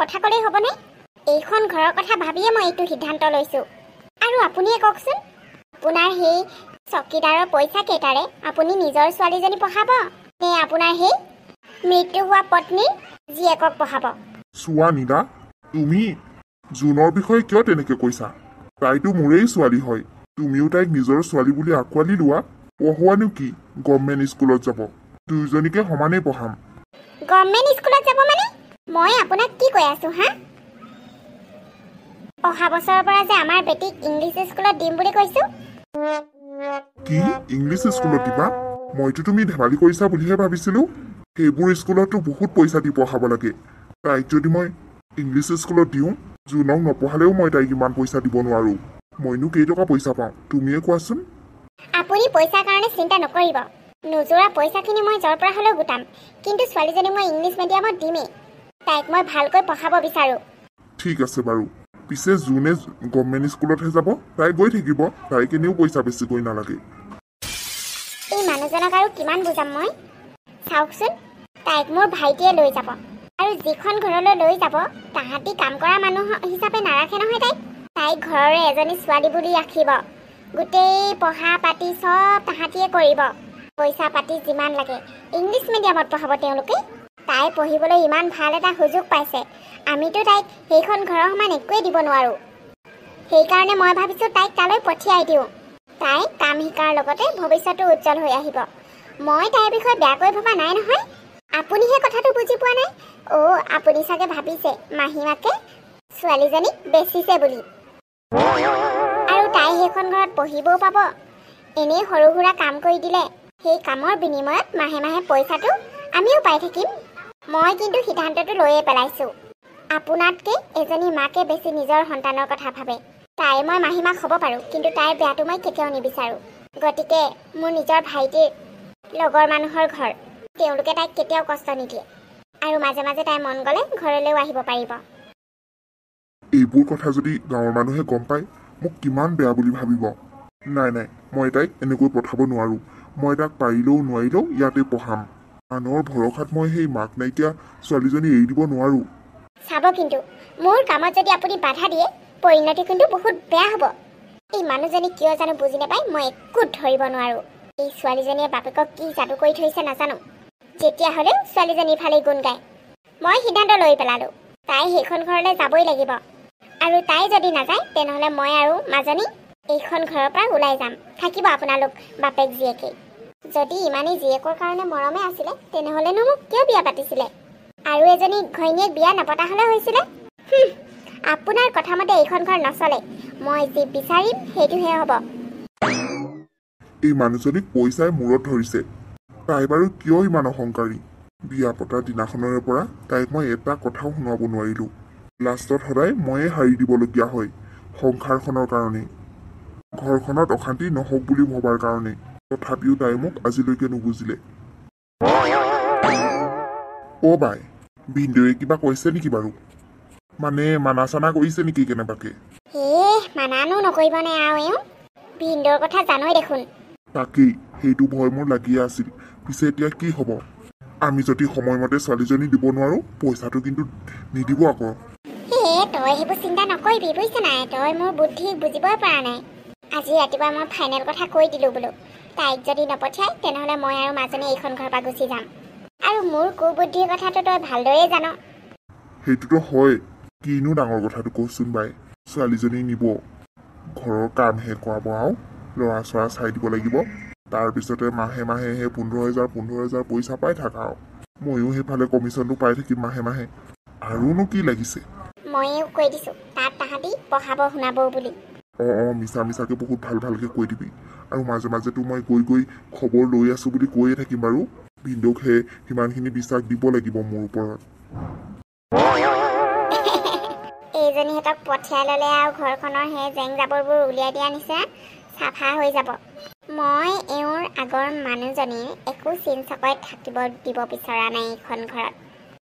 কথা ক'লেই হ'বনে? এইখন ঘৰৰ কথা ভাবিয়ে মই এইটো সিদ্ধান্ত লৈছোঁ। আৰু আপুনিয়ে কওকচোন, আপোনাৰ সেই চকীদাৰৰ পইচা কেইটাৰে আপুনি নিজৰ ছোৱালীজনী পঢ়াব নে আপোনাৰ সেই মৃত্যু হোৱা পত্নীৰ জীয়েকক পঢ়াব? চোৱা নীলা, তুমি জুনৰ বিষয়ে কিয় তেনেকৈ কৈছা? তাইতো মোৰেই ছোৱালী হয়। তুমিও তাইক নিজৰ ছোৱালী বুলি আঁকোৱালি লোৱা। পঢ়োৱানো কি, গভৰ্ণমেণ্ট স্কুলত যাব। দুয়োজনীকে সমানেই পঢ়াম। গভৰ্ণমেণ্ট স্কুলত যাব মানে? মই আপোনাক কি কৈ আছোঁ হা? অহা বছৰৰ পৰা যে আমাৰ বেটীক ইংলিছ স্কুলত দিম বুলি কৈছোঁ। কি ইংলিছ স্কুলত দিবা? মইতো তুমি ধেমালি কৰিছা বুলিহে ভাবিছিলোঁ। সেইবোৰ স্কুলতো বহুত পইচা দি পঢ়াব লাগে। তাইক যদি মই ইংলিছ স্কুলত দিওঁ, জুনক নপঢ়ালেও মই তাইক ইমান পইচা দিব নোৱাৰোঁ। মইনো কেইটকা পইচা পাওঁ তুমিয়ে কোৱাচোন? আপুনি পইচাৰ কাৰণে চিন্তা নকৰিব। নোজোৰা পইচাখিনি মই য'ৰ পৰা হ'লেও গোটাম, কিন্তু ছোৱালীজনী মই ইংলিছ মিডিয়ামত দিমেই। তাইক মই ভালকৈ পঢ়াব বিচাৰোঁ। ঠিক আছে বাৰু। পিছে জুনে গভৰ্ণমেণ্ট স্কুলতহে যাব। তাই গৈ থাকিব, তাইক এনেও পইচা বেছিকৈ নালাগে। এই মানুহজনক আৰু কিমান বুজাম মই? চাওকচোন, তাইক মোৰ ভাইটিয়ে লৈ যাব, আৰু যিখন ঘৰলৈ লৈ যাব তাহাঁতি কাম কৰা মানুহ হিচাপে নাৰাখে নহয় তাইক। তাইক ঘৰৰে এজনী ছোৱালী বুলি ৰাখিব। গোটেই পঢ়া পাতি চব তাহাঁতিয়ে কৰিব। পইচা পাতি যিমান লাগে ইংলিছ মিডিয়ামত পঢ়াব তেওঁলোকে। তাই পঢ়িবলৈ ইমান ভাল এটা সুযোগ পাইছে, আমিতো তাইক সেইখন ঘৰৰ সমান একোৱেই দিব নোৱাৰোঁ। সেইকাৰণে মই ভাবিছোঁ তাইক তালৈ পঠিয়াই দিওঁ। তাই কাম শিকাৰ লগতে ভৱিষ্যতো উজ্জ্বল হৈ আহিব। মই তাইৰ বিষয়ে বেয়াকৈ ভবা নাই নহয়। আপুনিহে কথাটো বুজি পোৱা নাই। আপুনি চাগে ভাবিছে মাহীমাকে ছোৱালীজনীক বেচিছে বুলি। আৰু তাই সেইখন ঘৰত পঢ়িবও পাব। এনেই সৰু সুৰা কাম কৰি দিলে সেই কামৰ বিনিময়ত মাহে মাহে পইচাটো আমিও পাই থাকিম। মই কিন্তু সিদ্ধান্তটো লৈয়ে পেলাইছোঁ। আপোনাতকৈ এজনী মাকে বেছি নিজৰ সন্তানৰ কথা ভাবে। তাই মই মাহীমাক হ'ব পাৰোঁ, কিন্তু তাইৰ বেয়াটো মই কেতিয়াও নিবিচাৰোঁ। গতিকে মোৰ নিজৰ ভাইটিৰ লগৰ মানুহৰ ঘৰ, তেওঁলোকে তাইক কেতিয়াও কষ্ট নিদিয়ে। আৰু মাজে মাজে তাই মন গ'লে ঘৰলৈও আহিব পাৰিব। এইবোৰ কথা যদি গাঁৱৰ মানুহে গম পায় মোক কিমান বেয়া বুলি ভাবিব। নাই নাই, মই তাইক এনেকৈ পঠাব নোৱাৰোঁ। মই তাক পাৰিলেও নোৱাৰিলেও ইয়াতে পঢ়াম। আনৰ ভৰসাত মই সেই মাক নাইকিয়া ছোৱালীজনী এৰি দিব নোৱাৰোঁ। চাব, কিন্তু মোৰ কামত যদি আপুনি বাধা দিয়ে পৰিণতি কিন্তু বহুত বেয়া হ'ব। এই মানুহজনী কিয় জানো বুজি নাপায়, মই একো ধৰিব নোৱাৰোঁ। এই ছোৱালীজনীয়ে বাপেকক কি যাদু কৰি থৈছে নাজানো। যেতিয়া হ'লেও ছোৱালীজনীৰ ফালে গুণ গায়। মই সিদ্ধান্ত লৈ পেলালোঁ, তাই সেইখন ঘৰলৈ যাবই লাগিব। আৰু তাই যদি নাযায় তেনেহ'লে মই আৰু মাজনী এইখন ঘৰৰ পৰা ওলাই যাম। থাকিব আপোনালোক বাপেক জীয়েকেই। যদি ইমানেই জীয়েকৰ কাৰণে মৰমে আছিলে তেনেহ'লেনো মোক কিয় বিয়া পাতিছিলে? আৰু এজনী ঘৈণীয়েক বিয়া নপতা হ'লে হৈছিলে। আপোনাৰ কথামতে এইখন ঘৰ নচলে। মই যি বিচাৰিম সেইটোহে হ'ব। এই মানুহজনীক পইচাই মূৰত ধৰিছে। তাই বাৰু কিয় ইমান অহংকাৰী? বিয়া পতাৰ দিনাখনৰে পৰা তাইক মই এটা কথাও শুনাব নোৱাৰিলোঁ। লাষ্টত সদায় ময়ে হাৰি দিবলগীয়া হয় সংসাৰখনৰ কাৰণেই। ঘৰখনত অশান্তি নহওক বুলি ভবাৰ কাৰণেই। তথাপিও তাই মোক আজিলৈকে নুবুজিলে। বাই, ভিনদেউৱে কিবা কৈছে নেকি বাৰু? মানে মানা চানা কৰিছে নেকি কেনেবাকে? মানানো নকৰিবনে আৰু এওঁ? ভিনদেউৰ কথা জানই দেখোন। তাকেই, সেইটো ভয় মোৰ লাগিয়ে আছিল। পিছে এতিয়া কি হ'ব? আমি যদি সময়মতে ছোৱালীজনী দিব নোৱাৰোঁ, পইচাটো কিন্তু নিদিব আকৌ। তই সেইবোৰ চিন্তা নকৰিবি বুজিছ নাই। তই মোৰ বুদ্ধি বুজিবই পৰা নাই। আজি ৰাতিপুৱা মই ফাইনেল কথা কৈ দিলোঁ বোলো। তাইক যদি নপঠিয়াই তেনেহ'লে মই আৰু মাজনী এইখন ঘৰৰ পৰা গুচি যাম। আৰু মোৰ কুবুদ্ধিৰ কথাটো তই ভালদৰেই জান। সেইটোতো হয়, কিনো ডাঙৰ কথাটো কচোন বাই। ছোৱালীজনী নিব, ঘৰৰ কামহে কৰাব আৰু ল'ৰা চৰা চাই দিব লাগিব। তাৰপিছতে মাহে মাহে সেই 15,000 পইচা পাই থাকা আৰু ময়ো সেইফালে কমিশ্যনটো পাই থাকিম মাহে মাহে। আৰুনো কি লাগিছে? ময়ো কৈ দিছোঁ তাত তাহাঁতি পঢ়াব শুনাব বুলি। মিছা মিছাকে বহুত ভালকৈ কৈ দিবি। আৰু মাজে মাজেতো মই গৈ খবৰ লৈ আছোঁ বুলি কৈয়ে থাকিম বাৰু। ভিনদেউক সিমানখিনি বিশ্বাস দিব লাগিব মোৰ ওপৰত। এইজনীহঁতক পঠিয়াই ল'লে আৰু ঘৰখনৰ সেই জেং জাবৰবোৰ উলিয়াই দিয়া নিচিনা চাফা হৈ যাব। মই এওঁৰ আগৰ মানুহজনীৰ একো চিন চকৰে থাকিব দিব বিচৰা নাই এইখন ঘৰত।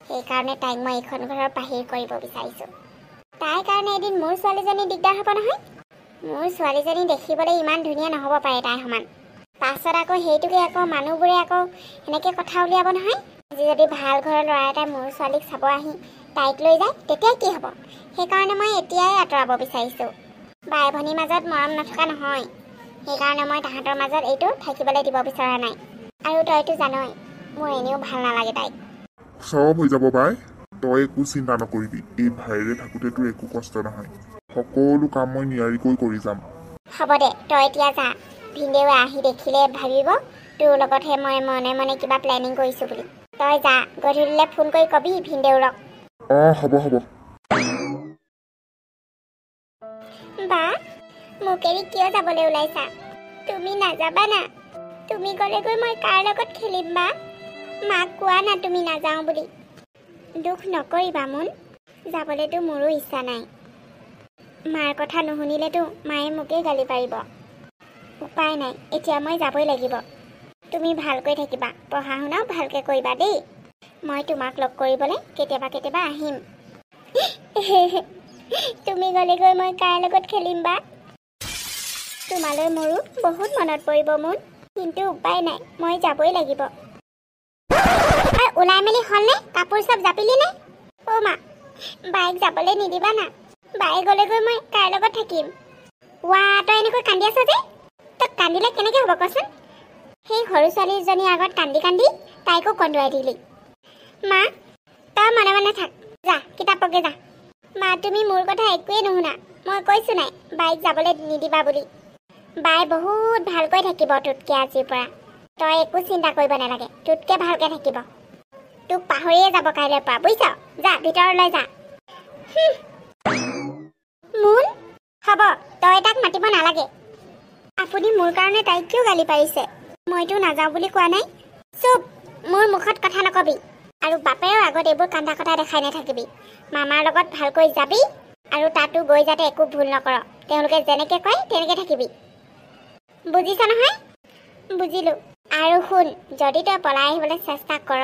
সেইকাৰণে তাইক মই এইখন ঘৰৰ বাহিৰ কৰিব বিচাৰিছোঁ। তাইৰ কাৰণে এদিন মোৰ ছোৱালীজনী দিগদাৰ হ'ব নহয়। মোৰ ছোৱালীজনী দেখিবলৈ ইমান ধুনীয়া নহ'ব পাৰে তাইৰ সমান। পাছত আকৌ সেইটোকে আকৌ মানুহবোৰে আকৌ সেনেকৈ কথা উলিয়াব নহয়। আজি যদি ভাল ঘৰৰ ল'ৰা এটাই মোৰ ছোৱালীক চাব আহি তাইক লৈ যায় তেতিয়া কি হ'ব সেইকাৰণে মই এতিয়াই আঁতৰাব বিচাৰিছোঁ বাই ভনীৰ মাজত মৰম নথকা নহয় সেইকাৰণে মই তাহাঁতৰ মাজত এইটো থাকিবলৈ দিব বিচৰা নাই আৰু তইতো জানই মোৰ এনেও ভাল নালাগে তাইক চব হৈ যাব বাই তই একো চিন্তা নকৰিবি এই ভাইৰে থাকোঁতে তোৰ একো কষ্ট নহয় সকলো কাম মই নিয়াৰিকৈ কৰি যাম হ'ব দে তই এতিয়া যা ভিনদেউৱে আহি দেখিলে ভাবিব তোৰ লগতহে মই মনে মনে কিবা প্লেনিং কৰিছোঁ বুলি তই যা গধূলিলৈ ফোন কৰি কবি ভিনদেউৰক হ'ব বা মোক এৰি কিয় যাবলৈ ওলাইছা তুমি নাযাবা না তুমি গ'লেগৈ মই কাৰ লগত খেলিম বা মাক কোৱা না তুমি নাযাওঁ বুলি দুখ নকৰিবা মোন যাবলৈতো মোৰো ইচ্ছা নাই মাৰ কথা নুশুনিলেতো মায়ে মোকেই গালি পাৰিব উপায় নাই এতিয়া মই যাবই লাগিব তুমি ভালকৈ থাকিবা পঢ়া শুনাও ভালকৈ কৰিবা দেই মই তোমাক লগ কৰিবলৈ কেতিয়াবা আহিম তুমি গ'লেগৈ মই কাৰ লগত খেলিম বা তোমালৈ মোৰো বহুত মনত পৰিব মোৰ কিন্তু উপায় নাই মই যাবই লাগিব ওলাই মেলি হ'লনে কাপোৰ চব জাপিলি নে অ' মা বাইক যাবলৈ নিদিবা না বাই গ'লেগৈ মই কাৰ লগত থাকিম ৱা তই এনেকৈ কান্দি আছ যে তই কান্দিলে কেনেকৈ হ'ব কচোন সেই সৰু ছোৱালীজনীৰ আগত কান্দি কান্দি তাইকো কন্দুৱাই দিলি মা তই মনে মনে থাক যা কিতাপ পঢ়গে যা মা তুমি মোৰ কথা একোৱেই নুশুনা মই কৈছোঁ নাই বাইক যাবলৈ নিদিবা বুলি বাই বহুত ভালকৈ থাকিব তোতকৈ আজিৰ পৰা তই একো চিন্তা কৰিব নালাগে তোতকৈ ভালকৈ থাকিব তোক পাহৰিয়ে যাব কাইলৈৰ পৰা বুজিছ যা ভিতৰলৈ যা মোন হ'ব তই তাক মাতিব নালাগে আপুনি মোৰ কাৰণে তাইক কিয় গালি পাৰিছে মইতো নাযাওঁ বুলি কোৱা নাই চুপ মোৰ মুখত কথা নকবি আৰু বাপেৰৰ আগত এইবোৰ কান্দা কটা দেখাই নাথাকিবি মামাৰ লগত ভালকৈ যাবি আৰু তাতো গৈ যাতে একো ভুল নকৰ তেওঁলোকে যেনেকৈ কয় তেনেকৈ থাকিবি বুজিছ নহয় বুজিলোঁ আৰু শুন যদি তই পলাই আহিবলৈ চেষ্টা কৰ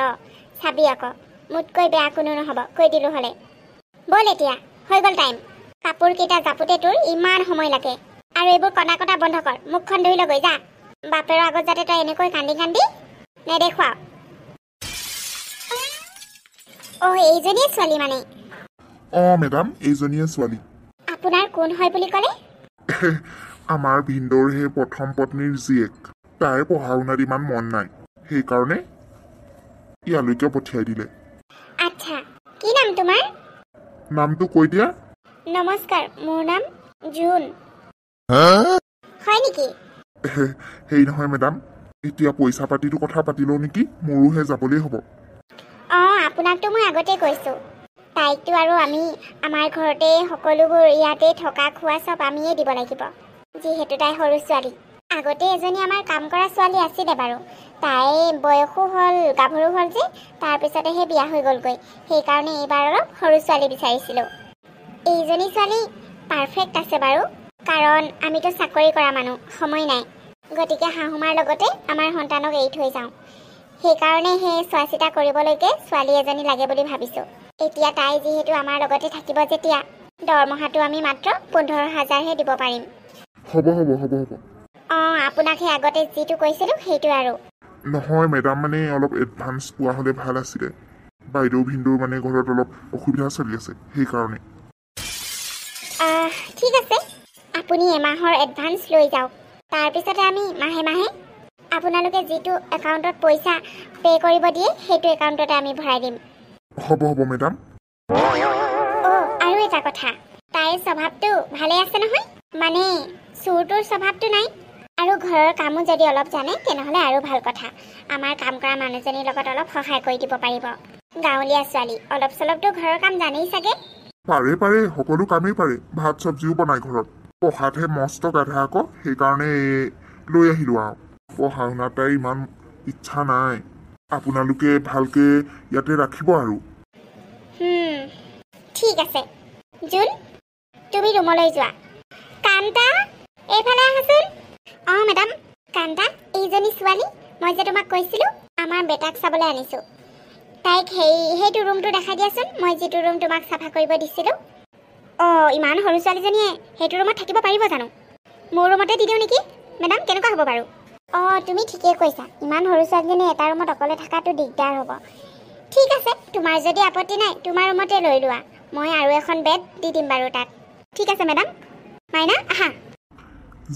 চাবি আকৌ মোতকৈ বেয়া কোনো নহ'ব কৈ দিলোঁ হ'লে ব'ল এতিয়া হৈ গ'ল টাইম কাপোৰকেইটা জাপোতে তোৰ ইমান সময় লাগে আৰু এইবোৰ কটা কটা বন্ধ কৰ মুখখন ধুই লৈ গৈ যা বাপেৰৰ আগত যাতে তই এনেকৈ কান্দি কান্দি নেদেখুৱাও এইজনীয়ে ছোৱালী মানে মেডাম এইজনীয়ে ছোৱালী আপোনাৰ কোন হয় বুলি ক'লে আমাৰ ভিনদেউৰ সেই প্ৰথম পত্নীৰ জীয়েক তাইৰ পঢ়া শুনাত ইমান মন নাই সেইকাৰণে ইয়ালৈকে পঠিয়াই দিলে আচ্ছা কি নাম তোমাৰ নামটো কৈ দিয়া নমস্কাৰ মোৰ নাম জুন হয় নেকি সেই নহয় মেডাম এতিয়া পইচা পাতিটো কথা পাতি লওঁ নেকি মোৰোহে যাবলৈ হ'ব আপোনাকতো মই আগতে কৈছোঁ তাইকতো আৰু আমি আমাৰ ঘৰতে সকলোবোৰ ইয়াতে থকা খোৱা চব আমিয়ে দিব লাগিব যিহেতু তাই সৰু ছোৱালী আগতে এজনী আমাৰ কাম কৰা ছোৱালী আছিলে বাৰু তাই বয়সো হ'ল গাভৰু হ'ল যে তাৰপিছতেহে বিয়া হৈ গ'লগৈ সেইকাৰণে এইবাৰ অলপ সৰু ছোৱালী বিচাৰিছিলোঁ এইজনী ছোৱালী পাৰফেক্ট আছে বাৰু কাৰণ আমিতো চাকৰি কৰা মানুহ সময় নাই গতিকে শাহুমাৰ লগতে আমাৰ সন্তানক এৰি থৈ যাওঁ সেইকাৰণে সেই চোৱা চিতা কৰিবলৈকে ছোৱালী এজনী লাগে বুলি ভাবিছোঁ এতিয়া তাই যিহেতু আমাৰ লগতে থাকিব যেতিয়া দৰমহাটো আমি মাত্ৰ 15,000হে দিব পাৰিম হ'ব আপোনাক সেই আগতে যিটো কৈছিলোঁ সেইটো আৰু নহয় মেডাম মানে অলপ এডভান্স পোৱা হ'লে ভাল আছিলে বাইদেউ ভিনদেউৰ মানে ঘৰত অলপ অসুবিধা চলি আছে সেইকাৰণে ঠিক আছে আপুনি এমাহৰ এডভান্স লৈ যাওক তাৰপিছতে আমি মাহে মাহে আপোনালোকে যিটো একাউণ্টত পইচা পে' কৰিব দিয়ে সেইটো একাউণ্টতে আমি ভৰাই দিম হ'ব মেডাম আৰু এটা কথা তাইৰ স্বভাৱটো ভালে আছে নহয় মানে চোৰটোৰ স্বভাৱটো নাই আৰু ঘৰৰ কামো যদি অলপ জানে তেনেহ'লে আৰু ভাল কথা আমাৰ কাম কৰা মানুহজনীৰ লগত অলপ সহায় কৰি দিব পাৰিব গাঁৱলীয়া ছোৱালী অলপ চলপতো ঘৰৰ কাম জানেই চাগে পাৰে সকলো কামেই পাৰে ভাত চব্জিও বনাই ঘৰত পঢ়াতহে মস্ত গাধা আকৌ সেইকাৰণে লৈ আহিলোঁ আৰু পঢ়া শুনাত তাইৰ ইমান ইচ্ছা নাই আপোনালোকে ভালকৈ ইয়াতে ৰাখিব আৰু ঠিক আছে জুন তুমি ৰুমলৈ যোৱা কান্তা এইফালে আহাচোন মেডাম কান্তা এইজনী ছোৱালী মই যে তোমাক কৈছিলোঁ আমাৰ বেটাক চাবলৈ আনিছোঁ তাইক সেইটো ৰুমটো দেখাই দিয়াচোন মই যিটো ৰুম তোমাক চাফা কৰিব দিছিলোঁ ইমান সৰু ছোৱালীজনীয়ে সেইটো ৰুমত থাকিব পাৰিব জানো মোৰ ৰুমতে দি দিওঁ নেকি মেডাম কেনেকুৱা হ'ব বাৰু তুমি ঠিকেই কৈছা ইমান সৰু ছোৱালীজনী এটা ৰুমত অকলে থকাটো দিগদাৰ হ'ব ঠিক আছে, তোমাৰ যদি আপত্তি নাই তোমাৰ ৰুমতে লৈ লোৱা। মই আৰু এখন বেড দি দিম বাৰু তাত। ঠিক আছে মেডাম। মাইনা আহা।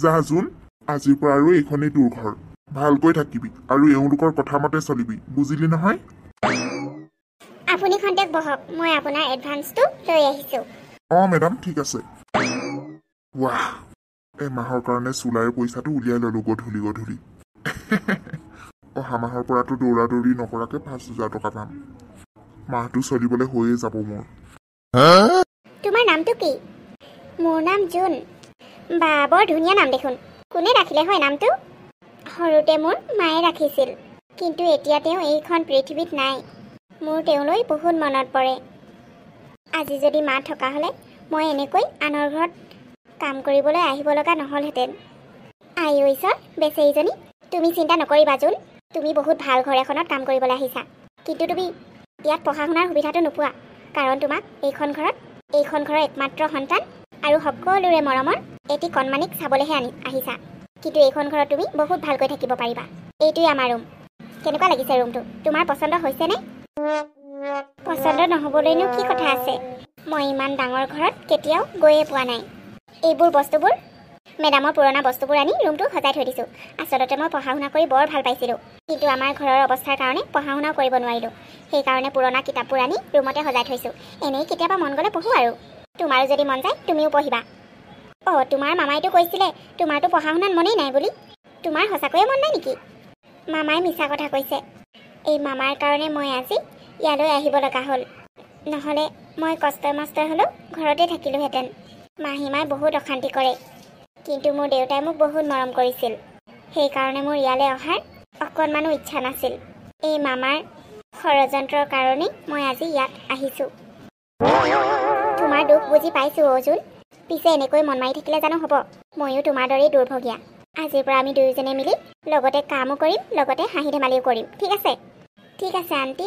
যা জোন, আজিৰ পৰা আৰু এইখনেই তোৰ ঘৰ। ভালকৈ থাকিবি আৰু এওঁলোকৰ কথা মতে চলিবি, বুজিলি নহয়? আপুনি খন্তেক বহক, মই আপোনাৰ এডভান্সটো লৈ আহিছোঁ। মেডাম ঠিক আছে। ৱাহ, এমাহৰ কাৰণে চুলাইৰ পইচাটো উলিয়াই ল'লো গধূলি গধূলি। অহা মাহৰ পৰাতো দৌৰা দৌৰি নকৰাকে 5,000 টকা পাম। মাহটো চলিবলৈ হৈয়ে যাব মোৰ। তোমাৰ নামটো কি? মোৰ নাম জুন। বা বৰ ধুনীয়া নাম দেখোন। কোনে ৰাখিলে হয় নামটো? সৰুতে মোৰ মায়ে ৰাখিছিল, কিন্তু এতিয়া তেওঁ এইখন পৃথিৱীত নাই। মোৰ তেওঁলৈ বহুত মনত পৰে। আজি যদি মা থকা হ'লে মই এনেকৈ আনৰ ঘৰত কাম কৰিবলৈ আহিব লগা নহ'লহেঁতেন। আই ঐশ্বৰ, বেচেৰীজনী, তুমি চিন্তা নকৰিবা জোন। তুমি বহুত ভাল ঘৰ এখনত কাম কৰিবলৈ আহিছা, কিন্তু তুমি ইয়াত পঢ়া শুনাৰ সুবিধাটো নোপোৱা। কাৰণ তোমাক এইখন ঘৰৰ একমাত্ৰ সন্তান আৰু সকলোৰে মৰমৰ এটি কণমানিক চাবলৈহে আহিছা। কিন্তু এইখন ঘৰত তুমি বহুত ভালকৈ থাকিব পাৰিবা। এইটোৱে আমাৰ ৰুম। কেনেকুৱা লাগিছে ৰুমটো? তোমাৰ পচন্দ হৈছেনে? পচন্দ নহ'বলৈনো কি কথা আছে? মই ইমান ডাঙৰ ঘৰত কেতিয়াও গৈয়ে পোৱা নাই। এইবোৰ বস্তুবোৰ মেডামৰ পুৰণা বস্তুবোৰ আনি ৰুমটো সজাই থৈ দিছোঁ। আচলতে মই পঢ়া শুনা কৰি বৰ ভাল পাইছিলোঁ, কিন্তু আমাৰ ঘৰৰ অৱস্থাৰ কাৰণে পঢ়া শুনাও কৰিব নোৱাৰিলোঁ। সেইকাৰণে পুৰণা কিতাপবোৰ আনি ৰুমতে সজাই থৈছোঁ। এনেই কেতিয়াবা মন গ'লে পঢ়োঁ আৰু। তোমাৰো যদি মন যায় তুমিও পঢ়িবা। তোমাৰ মামাইতো কৈছিলে তোমাৰতো পঢ়া শুনাত মনেই নাই বুলি। তোমাৰ সঁচাকৈয়ে মন নাই নেকি? মামাই মিছা কথা কৈছে। এই মামাৰ কাৰণে মই আজি ইয়ালৈ আহিব লগা হ'ল। নহ'লে মই কষ্টই মষ্টই হ'লেও ঘৰতে থাকিলোহেঁতেন। মাহীমাই বহুত অশান্তি কৰে, কিন্তু মোৰ দেউতাই মোক বহুত মৰম কৰিছিল। সেইকাৰণে মোৰ ইয়ালৈ অহাৰ অকণমানো ইচ্ছা নাছিল। এই মামাৰ ষড়যন্ত্ৰৰ কাৰণেই মই আজি ইয়াত আহিছোঁ। তোমাৰ দুখ বুজি পাইছোঁ অৰ্জুন। পিছে এনেকৈ মন মাৰি থাকিলে জানো হ'ব? ময়ো তোমাৰ দৰেই দুৰ্ভগীয়া। আজিৰ পৰা আমি দুয়োজনে মিলি লগতে কামো কৰিম, লগতে হাঁহি ধেমালিও কৰিম। ঠিক আছে? ঠিক আছে আণ্টি।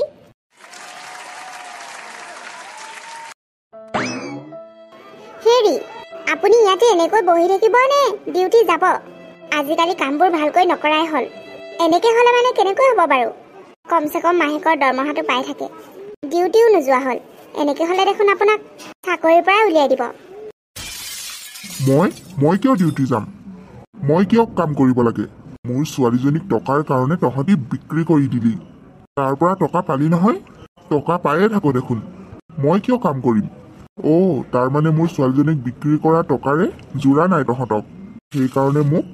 হেৰি, আপুনি ইয়াতে এনেকৈ বহি থাকিব নে ডিউটি যাব? আজিকালি কামবোৰ ভালকৈ নকৰাই হ'ল। এনেকৈ হ'লে মানে কেনেকৈ হ'ব বাৰু? কমচে কম মাহেকৰ দৰমহাটো পাই থাকে, ডিউটিও নোযোৱা হ'ল। এনেকৈ হ'লে দেখোন আপোনাক চাকৰিৰ পৰা উলিয়াই দিব। মই কিয় ডিউটি যাম? মই কিয় কাম কৰিব লাগে? মোৰ ছোৱালীজনীক টকাৰ কাৰণে তহঁতি বিক্ৰী কৰি দিলি। তাৰ পৰা টকা পালি নহয়? টকা পায়ে থাকো দেখোন। মই কিয় কাম কৰিম? তাৰমানে মোৰ ছোৱালীজনীক বিক্ৰী কৰা টকাৰে জোৰা নাই তহঁতক। সেইকাৰণে মোক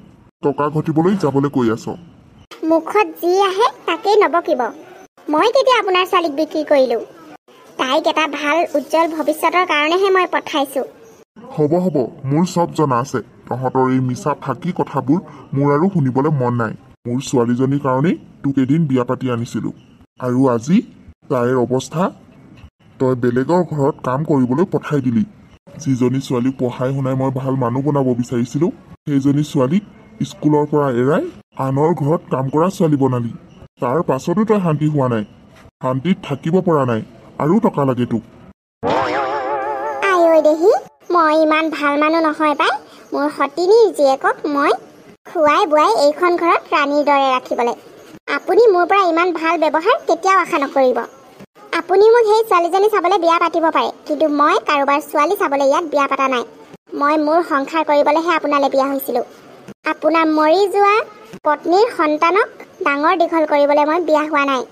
টকা ঘটিবলৈ যাবলৈ কৈ আছ। মুখত যি আহে তাকেই নবকিব। মই কেতিয়া আপোনাৰ ছোৱালীক বিক্ৰী কৰিলোঁ? তাইক এটা ভাল উজ্জ্বল ভৱিষ্যতৰ কাৰণেহে মই পঠাইছোঁ। হ'ব, মোৰ চব জনা আছে। তহঁতৰ এই মিছা ফাঁকি কথাবোৰ মোৰ আৰু শুনিবলৈ মন নাই। মোৰ ছোৱালীজনীৰ কাৰণেই তোক এদিন বিয়া পাতি আনিছিলোঁ, আৰু আজি তাইৰ অৱস্থা। তই বেলেগৰ ঘৰত কাম কৰিবলৈ পঠাই দিলি। যিজনী ছোৱালীক পঢ়াই শুনাই মই ভাল মানুহ বনাব বিচাৰিছিলোঁ, সেইজনী ছোৱালীক স্কুলৰ পৰা এৰাই আনৰ ঘৰত কাম কৰা ছোৱালী বনালি। তাৰ পাছতো তই শান্তি হোৱা নাই, শান্তিত থাকিব পৰা নাই, আৰু টকা লাগে তোক। আই দেহি, মই ইমান ভাল মানুহ নহয় পাই। মোৰ সতিনীৰ জীয়েকক মই খুৱাই বোৱাই এইখন ঘৰত ৰাণীৰ দৰে ৰাখিবলৈ। আপুনি মোৰ পৰা ইমান ভাল ব্যৱহাৰ কেতিয়াও আশা নকৰিব। আপুনি মোক সেই ছোৱালীজনী চাবলৈ বিয়া পাতিব পাৰে, কিন্তু মই কাৰোবাৰ ছোৱালী চাবলৈ ইয়াত বিয়া পতা নাই। মই মোৰ সংসাৰ কৰিবলৈহে আপোনালৈ বিয়া হৈছিলোঁ। আপোনাৰ মৰি যোৱা পত্নীৰ সন্তানক ডাঙৰ দীঘল কৰিবলৈ মই বিয়া হোৱা নাই।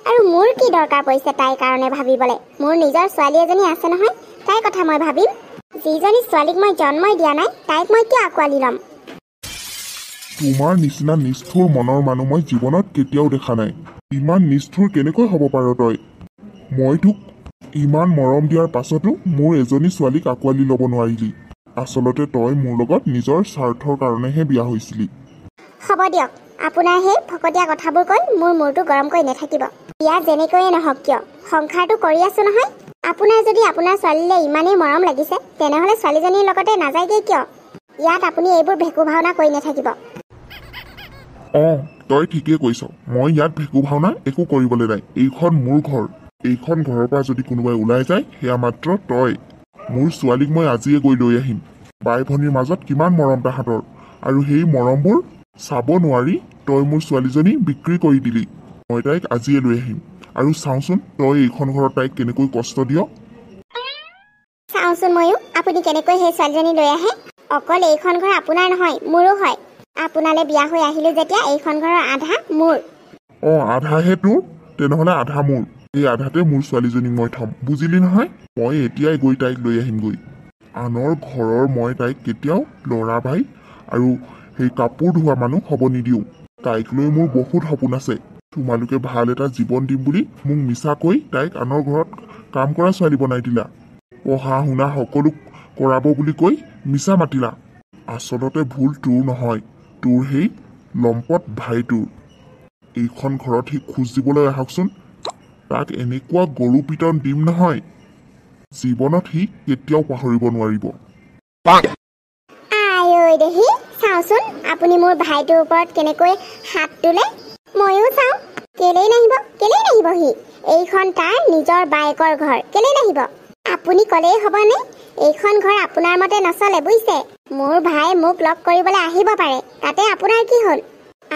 আৰু মোৰ কি দৰকাৰ পৰিছে তাইৰ কাৰণে ভাবিবলৈ? মোৰ নিজৰ ছোৱালী এজনী আছে নহয়, তাইৰ কথা মই ভাবিম। যিজনী ছোৱালীক মই জন্মই দিয়া নাই, তাইক মই কিয় আঁকোৱালি ল'ম? তোমাৰ নিচিনা নিষ্ঠুৰ মনৰ মানুহ মই জীৱনত কেতিয়াও দেখা নাই। ইমান নিষ্ঠুৰ কেনেকৈ হ'ব পাৰ তই? মই তোক ইমান মৰম দিয়াৰ পাছতো মোৰ এজনী ছোৱালীক আঁকোৱালি ল'ব নোৱাৰিলি। আচলতে তই মোৰ লগত নিজৰ স্বাৰ্থৰ কাৰণেহে বিয়া হৈছিলি। হ'ব দিয়ক, আপোনাৰ সেই ফকতীয়া কথাবোৰ কৈ মোৰ মূৰটো গৰম কৰি নাথাকিব। বিয়া যেনেকৈয়ে নহওক কিয়, সংসাৰটো কৰি আছো নহয়। আপোনাৰ যদি আপোনাৰ ছোৱালীলৈ ইমানেই মৰম লাগিছে, তেনেহ'লে ছোৱালীজনীৰ লগতে নাযায়গৈ কিয়? ইয়াত আপুনি এইবোৰ ভেকু ভাওনা কৰি নাথাকিব। তই ঠিকেই কৈছ। মই ইয়াত ভেকু ভাওনা একো কৰিবলৈ নাই। এইখন মোৰ ঘৰ। এইখন ঘৰৰ পৰা যদি কোনোবাই ওলাই যায়, সেয়া মাত্ৰ তই। মোৰ ছোৱালীক মই আজিয়ে গৈ লৈ আহিম। বাই ভনীৰ মাজত কিমান মৰম তাহাঁতৰ, আৰু সেই মৰমবোৰ চাব নোৱাৰি তই মোৰ ছোৱালীজনী বিক্ৰী কৰি দিলি। মই তাইক আজিয়ে লৈ আহিম, আৰু চাওঁচোন তই এইখন ঘৰত তাইক কেনেকৈ কষ্ট দিয়। চাওঁচোন ময়ো আপুনি কেনেকৈ সেই ছোৱালীজনী লৈ আহে। অকল এইখন ঘৰ আপোনাৰ নহয়, মোৰো হয়। আপোনালৈ বিয়া হৈ আহিলো যেতিয়া এইখন ঘৰৰ আধা মোৰ। আধাহে তোৰ, তেনেহ'লে আধা মোৰ। এই আধাতে মোৰ ছোৱালীজনীক মই থ'ম, বুজিলি নহয়। মই এতিয়াই গৈ তাইক লৈ আহিমগৈ। আনৰ ঘৰৰ মই তাইক কেতিয়াও ল'ৰা ভাই আৰু সেই কাপোৰ ধোৱা মানুহ হ'ব নিদিওঁ। তাইক লৈ মোৰ বহুত সপোন আছে। তোমালোকে ভাল এটা জীৱন দিম বুলি মোক মিছাকৈ তাইক আনৰ ঘৰত কাম কৰা ছোৱালী বনাই দিলা। পঢ়া শুনা সকলো কৰাব বুলি কৈ মিছা মাতিলা। আচলতে ভুল তোৰ নহয়, তোৰ সেই লম্পট ভাইটোৰ। এইখন ঘৰত সি খোজ দিবলৈ আহকচোন, তাক এনেকুৱা গৰু পিটন দিম নহয়, জীৱনত সি কেতিয়াও পাহৰিব নোৱাৰিব। আই দেহি, চাওঁচোন আপুনি মোৰ ভাইটোৰ ওপৰত কেনেকৈ হাত তোলে। ময়ো চাওঁ। কেলেই নাহিব সি। এইখন তাৰ নিজৰ বায়েকৰ ঘৰ, কেলেই নাহিব। আপুনি ক'লেই হ'বনে? এইখন ঘৰ আপোনাৰ মতে নচলে, বুজিছে। মোৰ ভাই মোক লগ কৰিবলৈ আহিব পাৰে, তাতে আপোনাৰ কি হ'ল।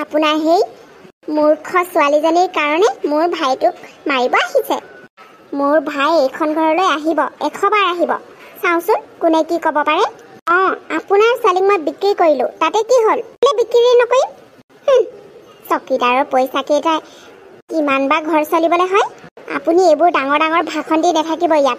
আপোনাৰ সেই মূৰ্খ ছোৱালীজনীৰ কাৰণে মোৰ ভাইটোক মাৰিব আহিছে। মোৰ ভাই এইখন ঘৰলৈ আহিব, 100 বাৰ আহিব। চাওঁচোন কোনে কি ক'ব পাৰে। আপোনাৰ ছোৱালীক মই বিক্ৰী কৰিলোঁ, তাতে কি হ'ল। বিক্ৰী নকৰিম। চকীদাৰৰ পইচা কেইটাই কিমান বা ঘৰ চলিবলৈ হয়। আপুনি এইবোৰ ডাঙৰ ডাঙৰ ভাষণ দি নাথাকিব ইয়াত।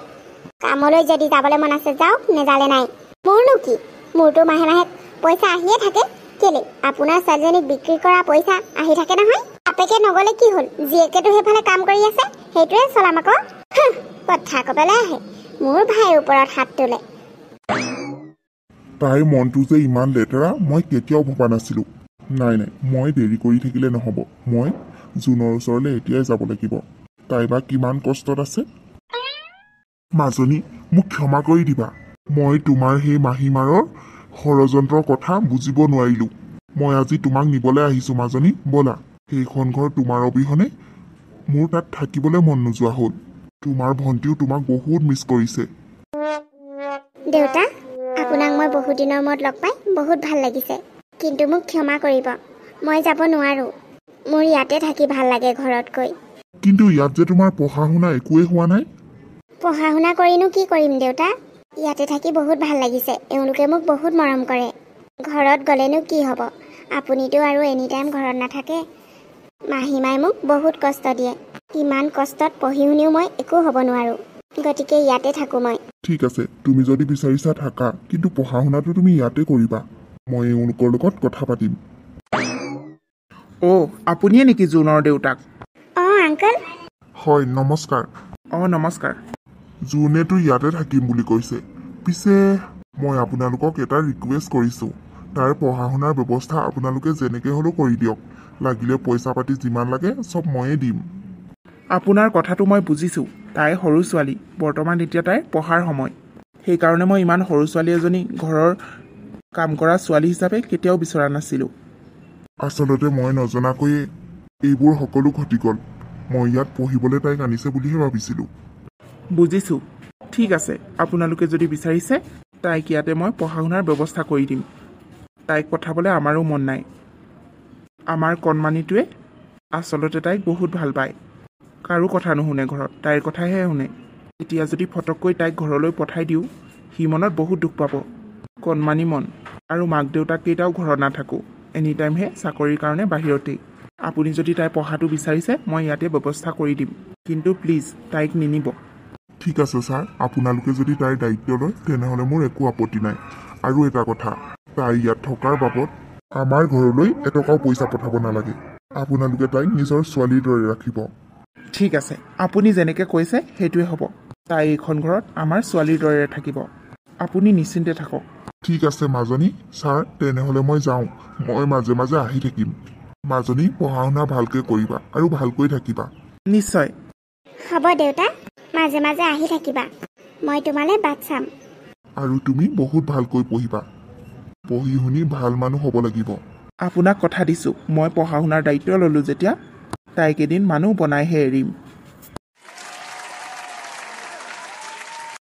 কামলৈ যদি যাবলৈ মন আছে যাওক, নেযালে নাই। মোৰনো কি, মোৰতো মাহে মাহে পইচা আহিয়ে থাকে। কেলে আপোনাৰ ছোৱালীজনীক বিক্ৰী কৰা পইচা আহি থাকে নহয়। বাপেকে নগ'লে কি হ'ল, জীয়েকেতো সেইফালে কাম কৰি আছে, সেইটোৱে চলাম আকৌ। কথা ক'বলৈ আহে, মোৰ ভাইৰ ওপৰত হাত তোলে। তাইৰ মনটো যে ইমান লেতেৰা মই কেতিয়াও ভবা নাছিলোঁ। নাই, মই দেৰি কৰি থাকিলে নহ'ব। মই জুনৰ ওচৰলৈ এতিয়াই যাব লাগিব। তাই বা কিমান কষ্টত আছে। মাজনী, মোক ক্ষমা কৰি দিবা। মই তোমাৰ সেই মাহীমাৰৰ ষড়যন্ত্ৰৰ কথা বুজিব নোৱাৰিলোঁ। মই আজি তোমাক নিবলৈ আহিছোঁ মাজনী, ব'লা। সেইখন ঘৰ তোমাৰ অবিহনে মোৰ তাত থাকিবলৈ মন নোযোৱা হ'ল। তোমাৰ ভণ্টিও তোমাক বহুত মিছ কৰিছে। দেউতা, আপোনাক মই বহুত দিনৰ মূৰত লগ পাই বহুত ভাল লাগিছে, কিন্তু মোক ক্ষমা কৰিব। মই যাব নোৱাৰোঁ। মোৰ ইয়াতে থাকি ভাল লাগে ঘৰতকৈ। কিন্তু ইয়াত যে তোমাৰ পঢ়া শুনা একোৱেই হোৱা নাই। পঢ়া শুনা কৰিনো কি কৰিম দেউতা, ইয়াতে থাকি বহুত ভাল লাগিছে। এওঁলোকে মোক বহুত মৰম কৰে। ঘৰত গ'লেনো কি হ'ব, আপুনিতো আৰু এনি টাইম ঘৰত নাথাকে। মাহীমাই মোক বহুত কষ্ট দিয়ে। ইমান কষ্টত পঢ়ি শুনিও মই একো হ'ব নোৱাৰোঁ, গতিকে ইয়াতে থাকোঁ মই। ঠিক আছে, তুমি যদি বিচাৰিছা থাকা, কিন্তু পঢ়া শুনাটো তুমি ইয়াতে কৰিবা। মই এওঁলোকৰ লগত কথা পাতিম। আপুনিয়ে নেকি জুনৰ দেউতাক? আংকল। হয়, নমস্কাৰ। নমস্কাৰ। জুনেতো ইয়াতে থাকিম বুলি কৈছে। পিছে মই আপোনালোকক এটা ৰিকুৱেষ্ট কৰিছোঁ। তাইৰ পঢ়া শুনাৰ ব্যৱস্থা আপোনালোকে যেনেকৈ হ'লেও কৰি দিয়ক। লাগিলে পইচা পাতি যিমান লাগে চব ময়ে দিম। আপোনাৰ কথাটো মই বুজিছোঁ। তাই সৰু ছোৱালী, বৰ্তমান এতিয়া তাইৰ পঢ়াৰ সময়। সেইকাৰণে মই ইমান সৰু ছোৱালী এজনী ঘৰৰ কাম কৰা ছোৱালী হিচাপে কেতিয়াও বিচৰা নাছিলোঁ। আচলতে মই নজনাকৈয়ে এইবোৰ সকলো ঘটি গ'ল। মই ইয়াত পঢ়িবলৈ তাইক আনিছে বুলিহে ভাবিছিলোঁ। বুজিছোঁ। ঠিক আছে, আপোনালোকে যদি বিচাৰিছে তাইক ইয়াতে মই পঢ়া শুনাৰ ব্যৱস্থা কৰি দিম। তাইক পঠাবলৈ আমাৰো মন নাই। আমাৰ কণমানিটোৱে আচলতে তাইক বহুত ভাল পায়। কাৰো কথা নুশুনে ঘৰত, তাইৰ কথাহে শুনে। এতিয়া যদি ফটককৈ তাইক ঘৰলৈ পঠাই দিওঁ, সি মনত বহুত দুখ পাব। কণমানি মন, আৰু মাক দেউতাক কেইটাও ঘৰত নাথাকোঁ, এনি টাইমহে চাকৰিৰ কাৰণে বাহিৰতেই। আপুনি যদি তাই পঢ়াটো বিচাৰিছে মই ইয়াতে ব্যৱস্থা কৰি দিম, কিন্তু প্লিজ তাইক নিনিব। ঠিক আছে ছাৰ, আপোনালোকে যদি তাইৰ দায়িত্ব লয় তেনেহ'লে মোৰ একো আপত্তি নাই। আৰু এটা কথা, তাই ইয়াত থকাৰ বাবদ আমাৰ ঘৰলৈ এটকাও পইচা পঠাব নালাগে। আপোনালোকে তাইক নিজৰ ছোৱালীৰ দৰে ৰাখিব। ঠিক আছে, আপুনি যেনেকৈ কৈছে সেইটোৱে হ'ব। তাই এইখন ঘৰত আমাৰ ছোৱালীৰ দৰে থাকিব। আপুনি নিশ্চিন্তে থাকক। ঠিক আছে মাজনী। ছাৰ, তেনেহ'লে মই যাওঁ। মই মাজে মাজে আহি থাকিম। মাজনী, পঢ়া শুনা ভালকৈ কৰিবা আৰু ভালকৈ থাকিবা। নিশ্চয়। হ'ব দেউতা, মাজে মাজে আহি থাকিবা। মই তোমালৈ বাট চাম। আৰু তুমি বহুত ভালকৈ পঢ়িবা। পঢ়ি শুনি ভাল মানুহ হ'ব লাগিব। আপোনাক কথা দিছোঁ, মই পঢ়া শুনাৰ দায়িত্ব ল'লোঁ যেতিয়া তাইক এদিন মানুহ বনাইহে এৰিম।